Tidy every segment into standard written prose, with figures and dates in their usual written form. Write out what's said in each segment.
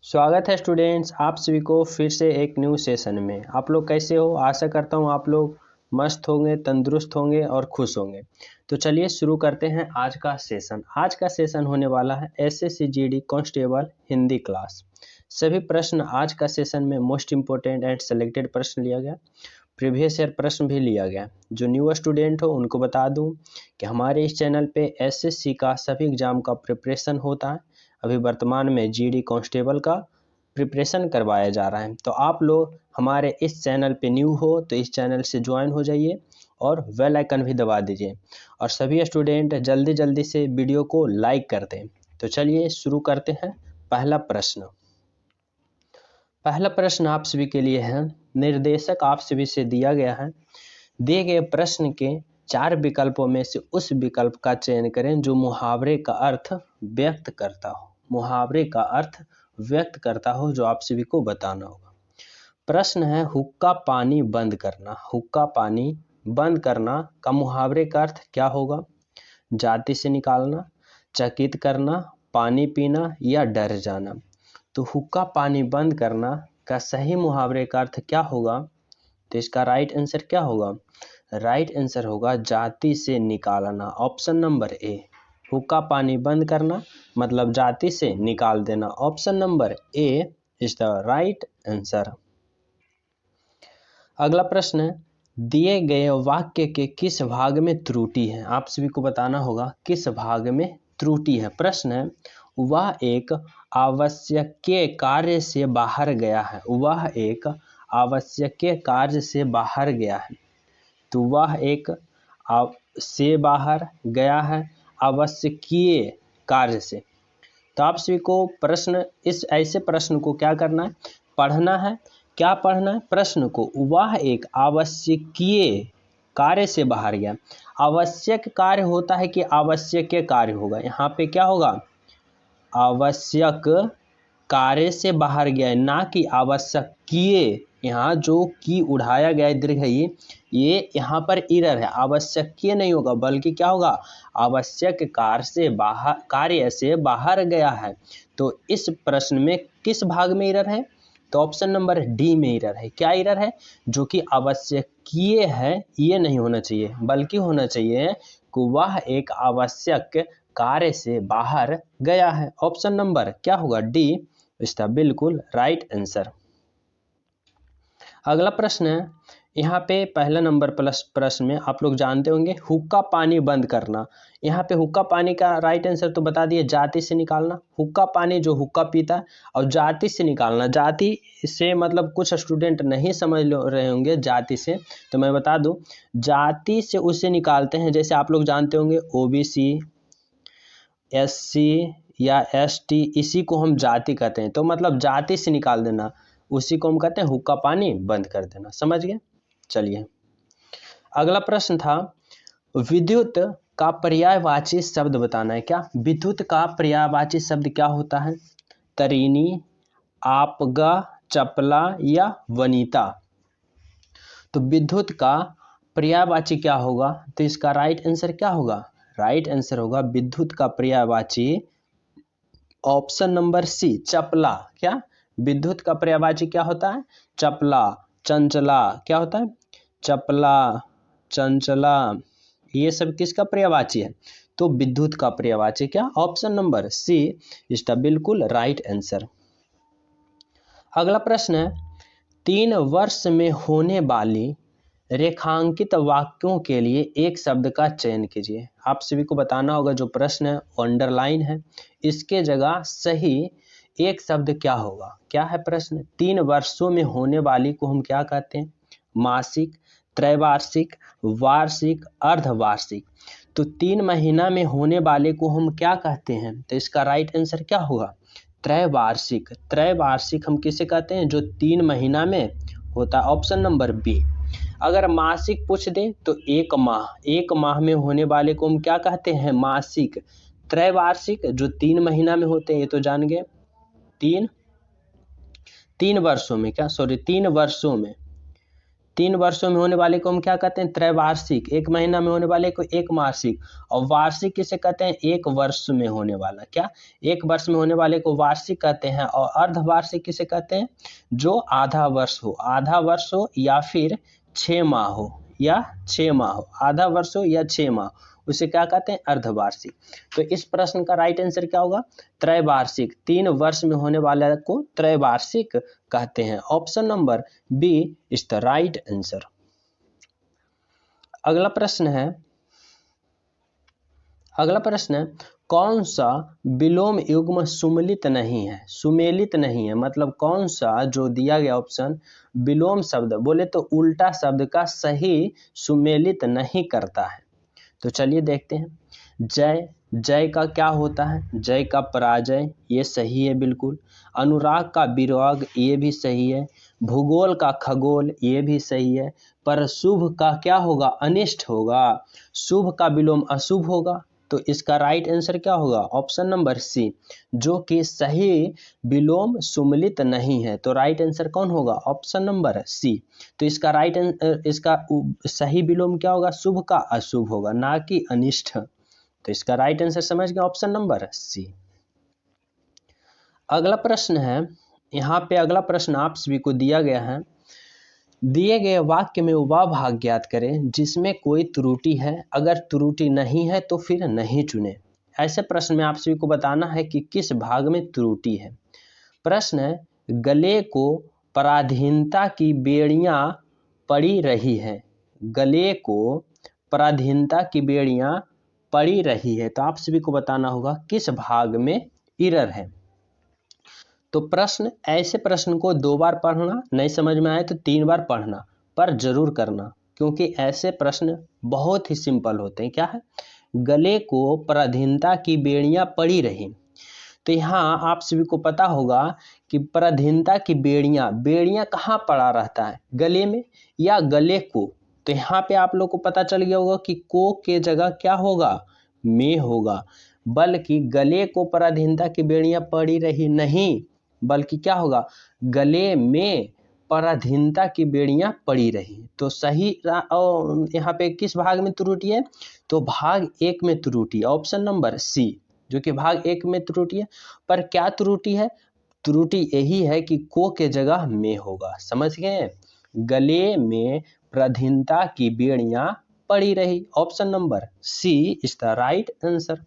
स्वागत है स्टूडेंट्स, आप सभी को फिर से एक न्यू सेशन में। आप लोग कैसे हो? आशा करता हूँ आप लोग मस्त होंगे, तंदुरुस्त होंगे और खुश होंगे। तो चलिए शुरू करते हैं आज का सेशन। आज का सेशन होने वाला है SSC GD constable Hindi class. सभी प्रश्न आज का सेशन में मोस्ट इम्पोर्टेंट एंड सेलेक्टेड प्रश्न लिया गया, प्रीवियस ईयर प्रश्न भी लिया गया। जो न्यू स्टूडेंट हो उनको बता दूं कि हमारे इस चैनल पे एसएससी का सभी एग्जाम का प्रिपरेशन होता है। अभी वर्तमान में जीडी कांस्टेबल का प्रिपरेशन करवाया जा रहा है। तो आप लोग हमारे इस चैनल पे न्यू हो तो इस चैनल से ज्वाइन हो जाइए और बेल आइकन भी दबा दीजिए। और सभी स्टूडेंट जल्दी जल्दी से वीडियो को लाइक कर दें। तो चलिए शुरू करते हैं। पहला प्रश्न आप सभी के लिए है। निर्देशक आप सभी से दिया गया है। दिए गए प्रश्न के 4 विकल्पों में से उस विकल्प का चयन करें जो मुहावरे का अर्थ व्यक्त करता हो। मुहावरे का अर्थ व्यक्त करता हो जो आप सभी को बताना होगा। प्रश्न है हुक्का पानी बंद करना। हुक्का पानी बंद करना का मुहावरे का अर्थ क्या होगा? जाति से निकालना, चकित करना, पानी पीना या डर जाना। तो हुक्का पानी बंद करना का सही मुहावरे का अर्थ क्या होगा? तो इसका राइट आंसर क्या होगा? राइट आंसर होगा जाति से निकालना, ऑप्शन नंबर ए। हुक्का पानी बंद करना मतलब जाति से निकाल देना, option number A is the right answer. अगला प्रश्न है दिए गए वाक्य के किस भाग में त्रुटि है? आप सभी को बताना होगा किस भाग में त्रुटि है। प्रश्न है वह एक आवश्यकीय कार्य से बाहर गया है। वह एक आवश्यकीय कार्य से बाहर गया है। तो वह एक से बाहर गया है आवश्यकीय कार्य से। तो आप सभी को प्रश्न इस ऐसे प्रश्न को क्या करना है? पढ़ना है। क्या पढ़ना है? प्रश्न को वह एक आवश्यकीय कार्य से बाहर गया। आवश्यक कार्य होता है कि आवश्यकीय कार्य होगा? यहाँ पे क्या होगा? आवश्यक कार्य से बाहर गया है, ना कि आवश्यकीय। यहाँ जो की उठाया गया है दीर्घ ये यहाँ पर इरर है। आवश्यकीय नहीं होगा बल्कि क्या होगा? आवश्यक कार्य से बाहर गया है। तो इस प्रश्न में किस भाग में इरर है? तो ऑप्शन नंबर डी में इरर है। क्या इरर है? जो कि आवश्यकीय है ये नहीं होना चाहिए बल्कि होना चाहिए कि वह एक आवश्यक कार्य से बाहर गया है। ऑप्शन नंबर क्या होगा? डी इसका बिल्कुल राइट आंसर। अगला प्रश्न है यहाँ पे पहला नंबर प्लस प्रश्न में आप लोग जानते होंगे हुक्का पानी बंद करना। यहाँ पे हुक्का पानी का राइट आंसर तो बता दिए, जाति से निकालना। हुक्का पानी जो हुक्का पीता है, और जाति से निकालना। जाति से मतलब कुछ स्टूडेंट नहीं समझ रहे होंगे जाति से, तो मैं बता दूं जाति से उसे निकालते हैं जैसे आप लोग जानते होंगे ओबीसी, एससी या एसटी, इसी को हम जाति कहते हैं। तो मतलब जाति से निकाल देना उसी को हम कहते हैं हुक्का पानी बंद कर देना। समझ गए? चलिए अगला प्रश्न था विद्युत का पर्यायवाची शब्द बताना है। क्या विद्युत का पर्यायवाची शब्द क्या होता है? तरीनी, आपगा, चपला या वनिता। तो विद्युत का पर्यायवाची क्या होगा? तो इसका राइट आंसर क्या होगा? राइट आंसर होगा विद्युत का पर्यायवाची ऑप्शन नंबर सी, चपला। क्या विद्युत का पर्यायवाची क्या होता है? चपला, चंचला। क्या होता है? चपला, चंचला, ये सब किसका पर्यायवाची है? तो विद्युत का पर्यायवाची क्या? ऑप्शन नंबर सी इसका बिल्कुल राइट आंसर। अगला प्रश्न है 3 वर्ष में होने वाली रेखांकित वाक्यों के लिए एक शब्द का चयन कीजिए। आप सभी को बताना होगा जो प्रश्न है अंडरलाइन है, इसके जगह सही एक शब्द क्या होगा? क्या है प्रश्न? 3 वर्षों में होने वाली को हम क्या कहते हैं? मासिक, त्रैवार्षिक, वार्षिक, अर्धवार्षिक। तो 3 महीना में होने वाले को हम क्या कहते हैं? तो इसका राइट आंसर क्या होगा? त्रैवार्षिक। त्रैवार्षिक हम किसे कहते हैं? जो 3 महीना में होता है, ऑप्शन नंबर बी। अगर मासिक पूछ दे तो 1 माह, 1 माह में होने वाले को हम क्या कहते हैं? मासिक। त्रैवार्षिक जो 3 महीना में होते हैं ये तो जान गए। 3 वर्षों में, क्या सॉरी 3 वर्षों में, 3 वर्षों में होने वाले को हम क्या कहते हैं? त्रैवार्षिक। 1 महीना में होने वाले को एक मासिक। और वार्षिक किसे कहते हैं? 1 वर्ष में होने वाला। क्या? 1 वर्ष में होने वाले को वार्षिक कहते हैं। और अर्धवार्षिक किसे कहते हैं? जो आधा वर्ष हो, आधा वर्ष हो या फिर 6 माह हो, या 6 माह हो, आधा वर्ष हो या 6 माह, उसे क्या कहते हैं? अर्धवार्षिक। तो इस प्रश्न का राइट आंसर क्या होगा? त्रैवार्षिक। 3 वर्ष में होने वाले को त्रैवार्षिक कहते हैं। Option number B is the right answer. अगला प्रश्न है कौन सा विलोम युग्म सुमेलित नहीं है? सुमेलित नहीं है मतलब कौन सा जो दिया गया ऑप्शन विलोम शब्द बोले तो उल्टा शब्द का सही सुमेलित नहीं करता है। तो चलिए देखते हैं। जय, जय का क्या होता है? जय का पराजय, ये सही है बिल्कुल। अनुराग का विराग, ये भी सही है। भूगोल का खगोल, ये भी सही है। पर शुभ का क्या होगा? अनिष्ट होगा। शुभ का विलोम अशुभ होगा। तो इसका राइट आंसर क्या होगा? ऑप्शन नंबर सी, जो कि सही विलोम सुमेलित नहीं है। तो राइट आंसर कौन होगा? Option number C. तो इसका सही विलोम क्या होगा? शुभ का अशुभ होगा, ना कि अनिष्ट। तो इसका राइट आंसर समझ गए, ऑप्शन नंबर सी। अगला प्रश्न है, यहाँ पे अगला प्रश्न आप सभी को दिया गया है। दिए गए वाक्य में वह भाग ज्ञात करें जिसमें कोई त्रुटि है। अगर त्रुटि नहीं है तो फिर नहीं चुने। ऐसे प्रश्न में आप सभी को बताना है कि किस भाग में त्रुटि है। प्रश्न है, गले को पराधीनता की बेड़ियां पड़ी रही है। गले को पराधीनता की बेड़ियां पड़ी रही है। तो आप सभी को बताना होगा किस भाग में एरर है। तो प्रश्न, ऐसे प्रश्न को 2 बार पढ़ना, नहीं समझ में आए तो 3 बार पढ़ना, पर जरूर करना, क्योंकि ऐसे प्रश्न बहुत ही सिंपल होते हैं। क्या है? गले को पराधीनता की बेड़ियां पड़ी रही। तो यहाँ आप सभी को पता होगा कि पराधीनता की बेड़ियां कहाँ पड़ा रहता है? गले में या गले को। तो यहाँ पे आप लोग को पता चल गया होगा कि को के जगह क्या होगा? में होगा। बल्कि गले को पराधीनता की बेड़ियां पड़ी रही नहीं, बल्कि क्या होगा? गले में पराधीनता की बेड़ियां पड़ी रही। तो सही यहाँ पे किस भाग में त्रुटि है? तो भाग 1 में त्रुटि, ऑप्शन नंबर सी, जो कि भाग 1 में त्रुटि है। पर क्या त्रुटि है? त्रुटि यही है कि को के जगह में होगा। समझ गए? गले में पराधीनता की बेड़ियां पड़ी रही। Option number C is the right answer.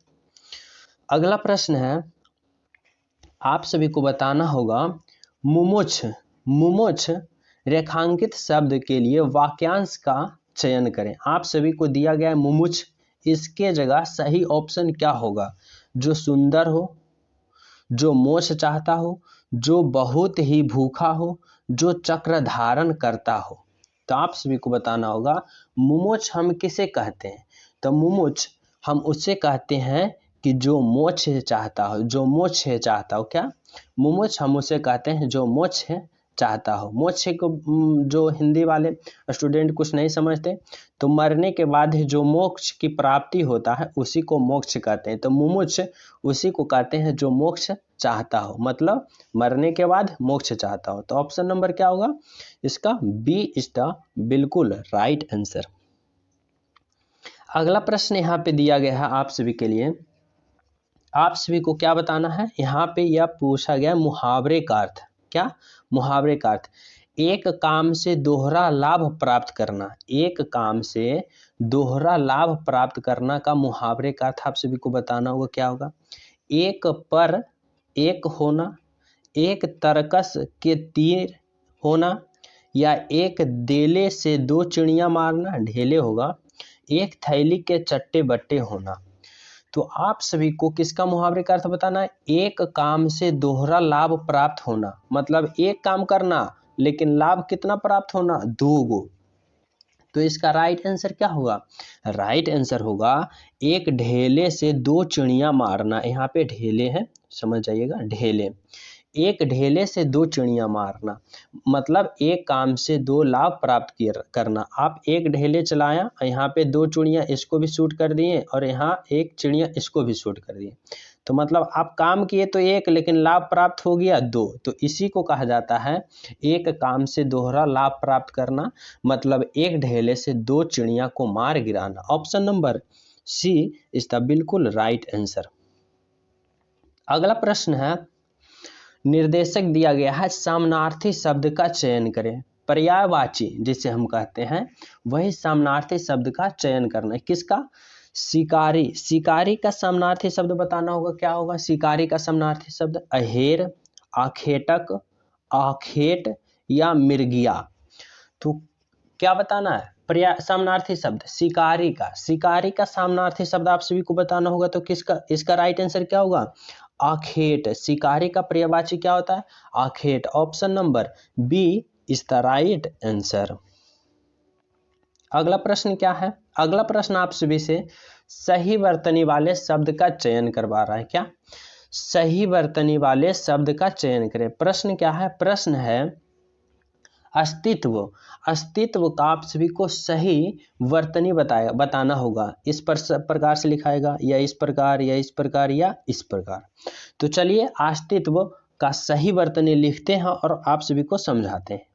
अगला प्रश्न है, आप सभी को बताना होगा मुमुक्ष रेखांकित शब्द के लिए वाक्यांश का चयन करें। आप सभी को दिया गया है मुमुक्ष, इसके जगह सही ऑप्शन क्या होगा? जो सुंदर हो, जो मोक्ष चाहता हो, जो बहुत ही भूखा हो, जो चक्र धारण करता हो। तो आप सभी को बताना होगा मुमुक्ष हम किसे कहते हैं? तो मुमुक्ष हम उसे कहते हैं कि जो मोक्ष चाहता हो, जो मोक्ष चाहता हो। क्या? मुमुक्ष हम उसे कहते हैं जो मोक्ष चाहता हो। मोक्ष को जो हिंदी वाले स्टूडेंट कुछ नहीं समझते, तो मरने के बाद जो मोक्ष की प्राप्ति होता है उसी को मोक्ष कहते हैं। तो मुमुक्ष उसी को कहते हैं जो मोक्ष चाहता हो, मतलब मरने के बाद मोक्ष चाहता हो। तो ऑप्शन नंबर क्या होगा? इसका बी इज द बिल्कुल राइट आंसर। अगला प्रश्न यहाँ पे दिया गया है आप सभी के लिए। आप सभी को क्या बताना है? यहाँ पे यह पूछा गया मुहावरे का अर्थ। क्या? मुहावरे का अर्थ एक काम से दोहरा लाभ प्राप्त करना। एक काम से दोहरा लाभ प्राप्त करना का मुहावरे का अर्थ आप सभी को बताना होगा क्या होगा? एक पर एक होना, एक तरकस के तीर होना, या एक देले से 2 चिड़ियां मारना, ढेले होगा, एक थैली के चट्टे बट्टे होना। तो आप सभी को किसका मुहावरे का अर्थ बताना है? एक काम से दोहरा लाभ प्राप्त होना, मतलब एक काम करना लेकिन लाभ कितना प्राप्त होना? 2 गो। तो इसका राइट आंसर क्या होगा? राइट आंसर होगा एक ढेले से 2 चिड़ियां मारना। यहाँ पे ढेले हैं, समझ जाइएगा, ढेले। एक ढेले से 2 चिड़ियां मारना, मतलब एक काम से 2 लाभ प्राप्त करना। आप एक ढेले चलाया, यहाँ पे 2 चिड़ियां इसको भी शूट कर दिए और यहाँ एक चिड़िया इसको भी शूट कर दिए। तो मतलब आप काम किए तो एक, लेकिन लाभ प्राप्त हो गया 2, तो इसी को कहा जाता है एक काम से दोहरा लाभ प्राप्त करना, मतलब एक ढेले से 2 चिड़िया को मार गिराना। Option number C is the बिल्कुल राइट आंसर। अगला प्रश्न है, निर्देशक दिया गया है, सामनार्थी शब्द का चयन करें। पर्यायवाची जिसे हम कहते हैं वही सामनार्थी शब्द का चयन करना है। किसका? शिकारी। शिकारी का सामनार्थी शब्द बताना होगा, क्या होगा शिकारी का सामनार्थी शब्द? अहेर, आखेटक, आखेट या मिर्गिया। तो क्या बताना है? सामनार्थी शब्द शिकारी का। शिकारी का सामनार्थी शब्द आप सभी को बताना होगा, तो किसका? इसका राइट आंसर क्या होगा? आखेट। शिकारी का पर्यायवाची क्या होता है? आखेट। Option number B is the right answer. अगला प्रश्न क्या है? अगला प्रश्न आप सभी से सही वर्तनी वाले शब्द का चयन करवा रहा है। क्या? सही वर्तनी वाले शब्द का चयन करें। प्रश्न क्या है? प्रश्न है अस्तित्व। अस्तित्व का आप सभी को सही वर्तनी बताना होगा। इस प्रकार से लिखाएगा, या इस प्रकार, या इस प्रकार, या इस प्रकार। तो चलिए अस्तित्व का सही वर्तनी लिखते हैं और आप सभी को समझाते हैं।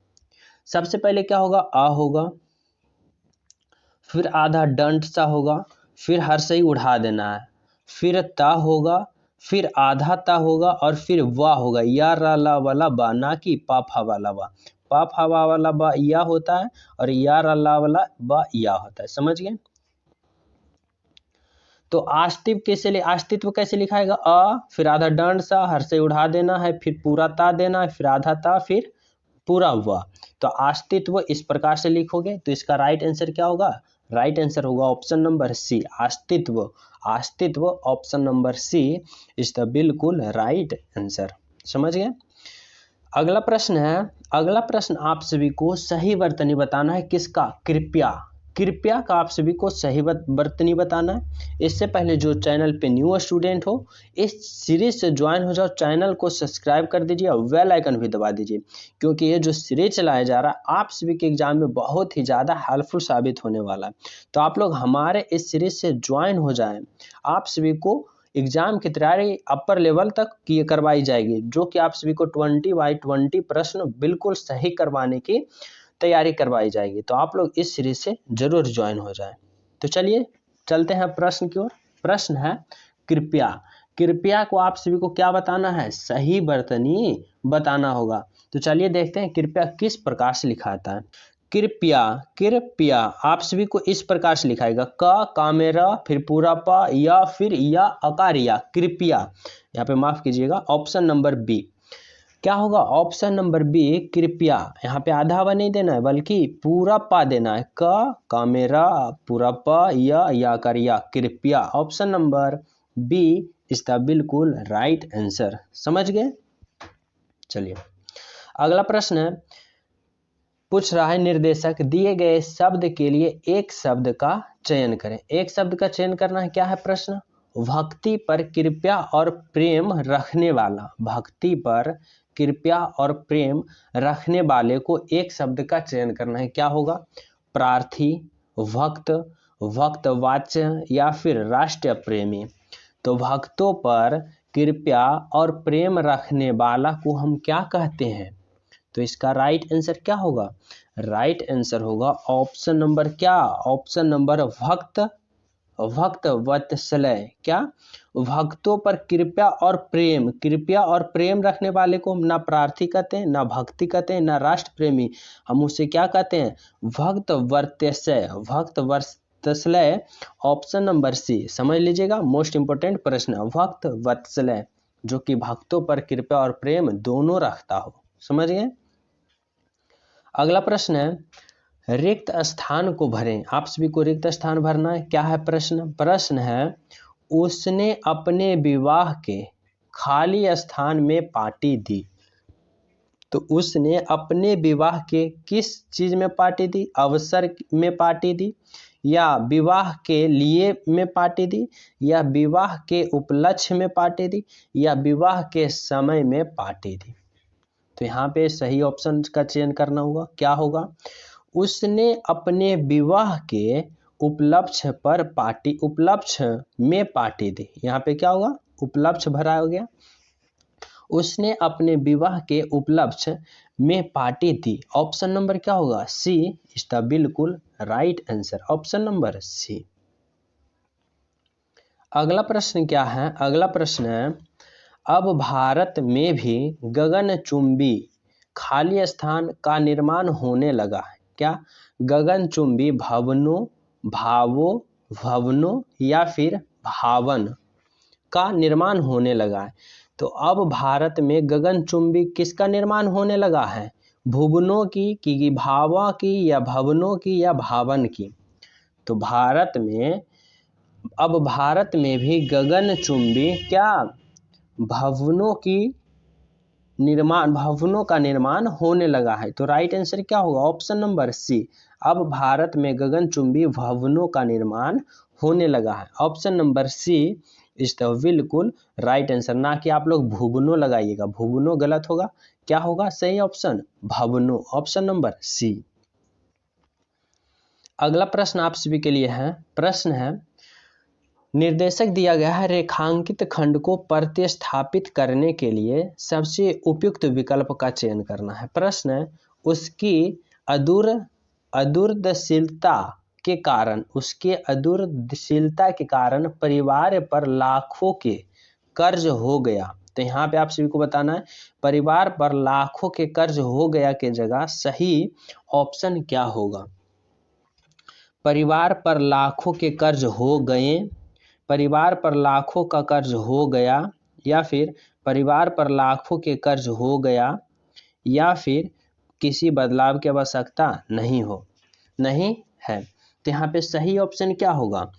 सबसे पहले क्या होगा? आ होगा, फिर आधा डंट सा होगा, फिर हर से ही उड़ा देना है, फिर ता होगा, फिर आधा ता होगा, और फिर वाह होगा। या रा ला वाला बा, ना कि पा फा वाला बा। पा फा वाला बा या होता है, और या रा ला वाला बा या होता है। समझ गए? तो अस्तित्व कैसे लिखाएगा? अ, फिर आधा डंड सा, हर से उड़ा देना है, फिर पूरा ता देना है, फिर आधा ता, फिर पूरा वाह। तो अस्तित्व इस प्रकार से लिखोगे तो इसका राइट आंसर क्या होगा? राइट आंसर होगा ऑप्शन नंबर सी, अस्तित्व। अस्तित्व option number C is the बिल्कुल राइट आंसर। समझ गए? अगला प्रश्न है, अगला प्रश्न आप सभी को सही वर्तनी बताना है। किसका? कृपया। कृपया का आप सभी को सही वर्तनी बताना है। इससे पहले जो चैनल पे न्यू स्टूडेंट हो, इस सीरीज से ज्वाइन हो जाओ, चैनल को सब्सक्राइब कर दीजिए और बेल आइकन भी दबा दीजिए, क्योंकि ये जो सीरीज चलाया जा रहा है आप सभी के एग्जाम में बहुत ही ज़्यादा हेल्पफुल साबित होने वाला है। तो आप लोग हमारे इस सीरीज से ज्वाइन हो जाएं। आप सभी को एग्जाम की तैयारी अपर लेवल तक की करवाई जाएगी, जो कि आप सभी को 20/20 प्रश्न बिल्कुल सही करवाने की तैयारी करवाई जाएगी। तो आप लोग इस सीरीज से जरूर ज्वाइन हो जाएं। तो चलिए चलते हैं प्रश्न की ओर। प्रश्न है कृपया। कृपया को आप सभी को क्या बताना है? सही वर्तनी बताना होगा। तो चलिए देखते हैं कृपया किस प्रकार से लिखा जाता है। कृपया, कृपया आप सभी को इस प्रकार से लिखाएगा, क कामेरा, फिर पूरा पा, या फिर या अकार या। कृपया, यहाँ पे माफ कीजिएगा, ऑप्शन नंबर बी क्या होगा? ऑप्शन नंबर बी कृपया। यहाँ पे आधा व नहीं देना है बल्कि पूरा पा देना है, क कामेरा, पूरा पा, या अकार या। कृपया option number B is the बिल्कुल राइट आंसर। समझ गए? चलिए अगला प्रश्न है, पूछ रहा है निर्देशक दिए गए शब्द के लिए एक शब्द का चयन करें। एक शब्द का चयन करना है। क्या है प्रश्न? भक्ति पर कृपया और प्रेम रखने वाला। भक्ति पर कृपया और प्रेम रखने वाले को एक शब्द का चयन करना है। क्या होगा? प्रार्थी, भक्त, भक्तवाच्य, या फिर राष्ट्र प्रेमी। तो भक्तों पर कृपया और प्रेम रखने वाला को हम क्या कहते हैं? तो इसका राइट आंसर क्या होगा? राइट आंसर होगा ऑप्शन नंबर क्या? ऑप्शन नंबर भक्त, भक्त वत्सलय। क्या? भक्तों पर कृपया और प्रेम, कृपया और प्रेम रखने वाले को ना प्रार्थी कहते हैं, ना भक्ति कहते हैं, ना राष्ट्र प्रेमी। हम उसे क्या कहते हैं? भक्त वर्तस्य, भक्त वत्सलय। ऑप्शन नंबर सी समझ लीजिएगा, मोस्ट इंपोर्टेंट प्रश्न, भक्त वत्सलय, जो कि भक्तों पर कृपया और प्रेम दोनों रखता हो। समझ गए? अगला प्रश्न है, रिक्त स्थान को भरें। आप सभी को रिक्त स्थान भरना है। क्या है प्रश्न? प्रश्न है, उसने अपने विवाह के खाली स्थान में पार्टी दी। तो उसने अपने विवाह के किस चीज में पार्टी दी? अवसर में पार्टी दी, या विवाह के लिए में पार्टी दी, या विवाह के उपलक्ष्य में पार्टी दी, या विवाह के समय में पार्टी दी। तो यहाँ पे सही ऑप्शन का चयन करना होगा। क्या होगा? उसने अपने विवाह के उपलक्ष्य पर पार्टी, उपलक्ष्य में पार्टी दी। यहाँ पे क्या होगा? उपलक्ष्य भरा हो गया। उसने अपने विवाह के उपलक्ष्य में पार्टी दी। ऑप्शन नंबर क्या होगा? सी इज द बिल्कुल right answer. Option number C. अगला प्रश्न क्या है? अगला प्रश्न है, अब भारत में भी गगनचुंबी खाली स्थान का निर्माण होने लगा है। क्या? गगनचुंबी भवनों या फिर भावन का निर्माण होने लगा है। तो अब भारत में गगनचुंबी किसका निर्माण होने लगा है? भुवनों की भावा की या भवनों की या भावन की? तो अब भारत में भी गगनचुंबी क्या भवनों का निर्माण होने लगा है। तो राइट आंसर क्या होगा? Option number C. अब भारत में गगनचुंबी भवनों का निर्माण होने लगा है। Option number C is the बिल्कुल राइट आंसर। ना कि आप लोग भुवनों लगाइएगा, भुवनों गलत होगा। क्या होगा सही ऑप्शन? भवनों। Option number C. अगला प्रश्न आप सभी के लिए है। प्रश्न है, निर्देशक दिया गया है, रेखांकित खंड को प्रतिस्थापित करने के लिए सबसे उपयुक्त विकल्प का चयन करना है। प्रश्न है, उसकी अदूरदर्शिता के कारण परिवार पर लाखों के कर्ज हो गया। तो यहाँ पे आप सभी को बताना है, परिवार पर लाखों के कर्ज हो गया के जगह सही ऑप्शन क्या होगा? परिवार पर लाखों के कर्ज हो गए, परिवार पर लाखों का कर्ज हो गया, या फिर परिवार पर लाखों के कर्ज हो गया, या फिर किसी बदलाव की आवश्यकता नहीं है। तो यहाँ पे सही ऑप्शन क्या होगा?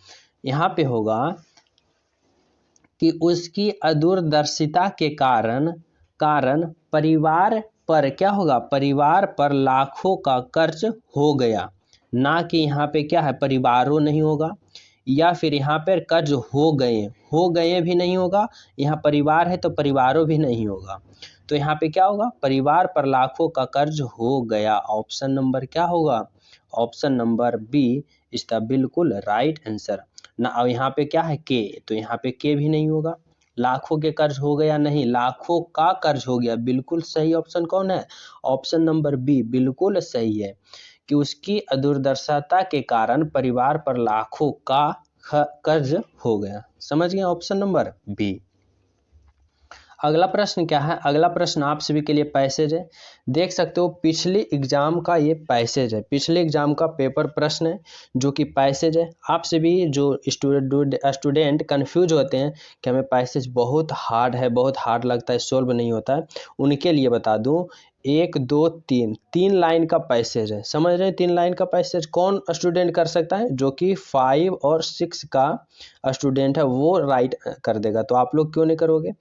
यहाँ पे होगा कि उसकी अदूरदर्शिता के कारण परिवार पर क्या होगा? परिवार पर लाखों का कर्ज हो गया। ना कि यहाँ पे क्या है, परिवारों नहीं होगा, या फिर यहाँ पर कर्ज हो गए भी नहीं होगा। यहाँ परिवार है तो परिवारों भी नहीं होगा। तो यहाँ पे क्या होगा? परिवार पर लाखों का कर्ज हो गया। ऑप्शन नंबर क्या होगा? Option number B is the बिल्कुल राइट आंसर। ना अब यहाँ पे क्या है? के, तो यहाँ पे के भी नहीं होगा। लाखों के कर्ज हो गया नहीं, लाखों का कर्ज हो गया। बिल्कुल सही ऑप्शन कौन है? ऑप्शन नंबर बी बिल्कुल सही है कि उसकी अदूरदर्शिता के कारण परिवार पर लाखों का कर्ज हो गया। समझ गए? Option number B. अगला प्रश्न क्या है? अगला प्रश्न आप सभी के लिए पैसेज है। देख सकते हो पिछले एग्जाम का ये पैसेज है, पिछले एग्जाम का पेपर प्रश्न है जो कि पैसेज है। आप सभी जो स्टूडेंट कंफ्यूज होते हैं कि हमें पैसेज बहुत हार्ड लगता है, सोल्व नहीं होता है, उनके लिए बता दूं 1 2 3 लाइन का पैसेज है। समझ रहे हैं? 3 लाइन का पैसेज कौन स्टूडेंट कर सकता है? जो कि 5 और 6 का स्टूडेंट है वो राइट कर देगा। तो आप लोग क्यों नहीं करोगे?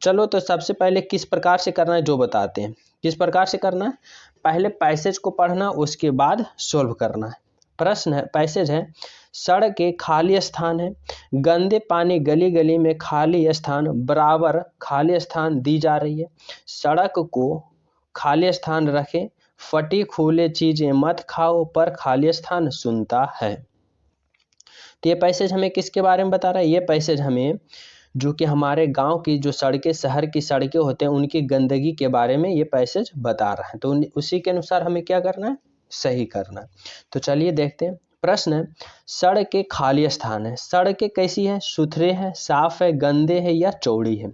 चलो तो सबसे पहले किस प्रकार से करना है जो बताते हैं। किस प्रकार से करना है? पहले पैसेज को पढ़ना, उसके बाद सोल्व करना है। प्रश्न है, पैसेज है, सड़क के खाली स्थान है, गंदे पानी गली गली में खाली स्थान बराबर खाली स्थान दी जा रही है, सड़क को खाली स्थान रखें, फटी खुले चीजें मत खाओ पर खाली स्थान सुनता है। तो ये पैसेज हमें किसके बारे में बता रहा है? ये पैसेज हमें जो कि हमारे गांव की जो सड़कें, शहर की सड़कें होते हैं, उनकी गंदगी के बारे में ये पैसेज बता रहा है। तो उसी के अनुसार हमें क्या करना है? सही करना है। तो चलिए देखते हैं। प्रश्न है, सड़क के खाली स्थान है, सड़कें कैसी है? सुथरे हैं, साफ है, गंदे है या चौड़ी है?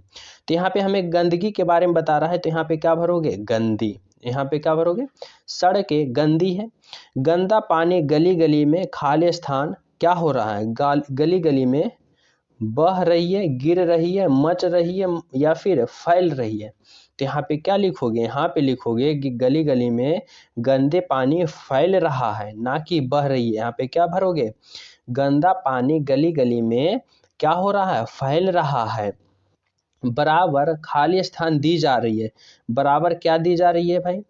तो यहाँ पे हमें गंदगी के बारे में बता रहा है, तो यहाँ पे क्या भरोगे? गंदी। यहाँ पे क्या भरोगे? सड़कें गंदी है, गंदा पानी गली गली में खाली स्थान क्या हो रहा है? गली गली में बह रही है, गिर रही है, मच रही है या फिर फैल रही है? तो यहाँ पे क्या लिखोगे? यहाँ पे लिखोगे कि गली गली में गंदे पानी फैल रहा है, ना कि बह रही है। यहाँ पे क्या भरोगे? गंदा पानी गली गली में क्या हो रहा है? फैल रहा है। बराबर खाली स्थान दी जा रही है। बराबर क्या दी जा रही है भाई?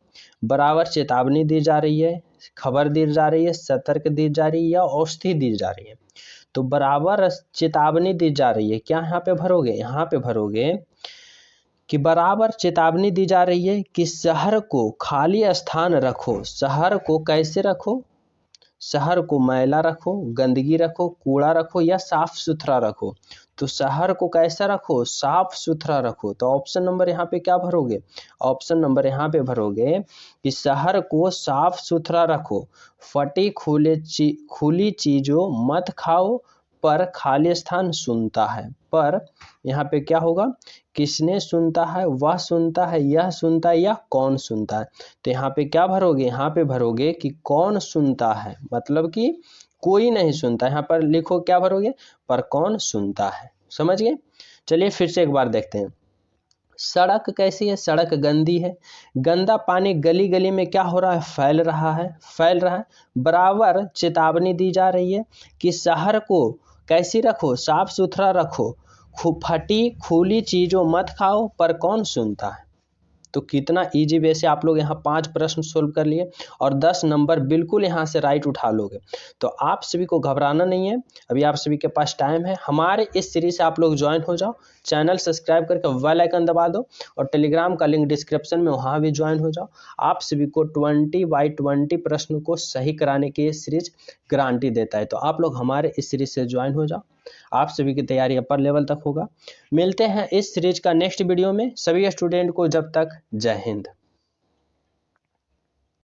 बराबर चेतावनी दी जा रही है, खबर दी जा रही है, सतर्क दी जा रही है या औषधि दी जा रही है? तो बराबर चेतावनी दी जा रही है। क्या यहाँ पे भरोगे? यहाँ पे भरोगे कि बराबर चेतावनी दी जा रही है कि शहर को खाली स्थान रखो। शहर को कैसे रखो? शहर को मैला रखो, गंदगी रखो, कूड़ा रखो या साफ सुथरा रखो? तो शहर को कैसा रखो, साफ सुथरा रखो। तो ऑप्शन नंबर यहाँ पे क्या भरोगे, ऑप्शन नंबर यहाँ पे भरोगे कि शहर को साफ सुथरा रखो, फटी खुली चीजों मत खाओ, पर खाली स्थान सुनता है। पर यहाँ पे क्या होगा, किसने सुनता है, वह सुनता है, यह सुनता है, या कौन सुनता है। तो यहाँ पे क्या भरोगे, यहाँ पे भरोगे कि कौन सुनता है, मतलब कि कोई नहीं सुनता। यहाँ पर लिखो क्या भरोगे, पर कौन सुनता है। समझ गए। चलिए फिर से एक बार देखते हैं। सड़क कैसी है, सड़क गंदी है। गंदा पानी गली गली में क्या हो रहा है, फैल रहा है। बराबर चेतावनी दी जा रही है कि शहर को कैसी रखो, साफ सुथरा रखो, फटी खुली चीजों मत खाओ, पर कौन सुनता है। तो कितना इजी वे से आप लोग यहाँ 5 प्रश्न सोल्व कर लिए और 10 नंबर बिल्कुल यहाँ से राइट उठा लोगे। तो आप सभी को घबराना नहीं है, अभी आप सभी के पास टाइम है। हमारे इस सीरीज से आप लोग ज्वाइन हो जाओ, चैनल सब्सक्राइब करके बेल आइकन दबा दो और टेलीग्राम का लिंक डिस्क्रिप्शन में, वहाँ भी ज्वाइन हो जाओ। आप सभी को 20/20 प्रश्न को सही कराने की ये सीरीज गारंटी देता है। तो आप लोग हमारे इस सीरीज से ज्वाइन हो जाओ, आप सभी की तैयारी अपर लेवल तक होगा। मिलते हैं इस सीरीज का नेक्स्ट वीडियो में। सभी स्टूडेंट को जब तक जय हिंद।